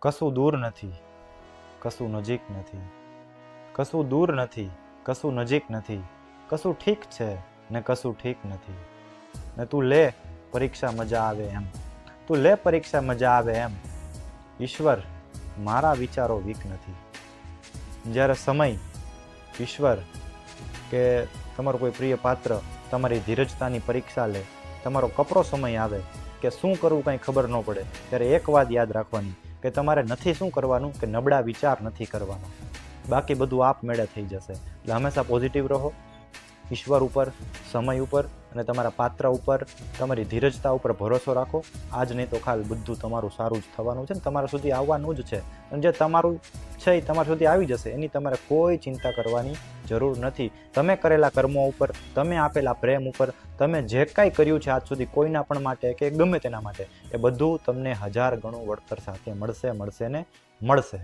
કશું દૂર નથી, કશું નજીક નથી, કશું દૂર નથી, કશું નજીક નથી, કશું ઠીક છે ને કશું ઠીક નથી. ને તું લે પરીક્ષા મજા આવે એમ, તું લે પરીક્ષા મજા આવે એમ. ઈશ્વર મારા વિચારો વીક નથી. જ્યારે સમય, ઈશ્વર કે તમારું કોઈ પ્રિય પાત્ર તમારી ધીરજતાની પરીક્ષા લે, તમારો કપરો સમય આવે કે શું કરવું કાંઈ ખબર ન પડે, ત્યારે એક વાત યાદ રાખવાની કે તમારે નથી શું કરવાનું કે નબળા વિચાર નથી કરવાના, બાકી બધું આપમેળે થઈ જશે. એટલે હંમેશા પોઝિટિવ રહો, ઈશ્વર ઉપર, સમય ઉપર અને તમારા પાત્ર ઉપર, તમારી ધીરજતા ઉપર ભરોસો રાખો. આજ નહીં તો કાલ બધું તમારું સારું જ થવાનું છે ને તમારા સુધી આવવાનું જ છે. અને જે તમારું છે એ તમારા સુધી આવી જશે, એની તમારે કોઈ ચિંતા કરવાની જરૂર નથી. તમે કરેલા કર્મો ઉપર, તમે આપેલા પ્રેમ ઉપર, તમે જે કાંઈ કર્યું છે આજ સુધી કોઈના પણ માટે કે ગમે તેના માટે, એ બધું તમને 1000 ગણું વળતર સાથે મળશે ને મળશે.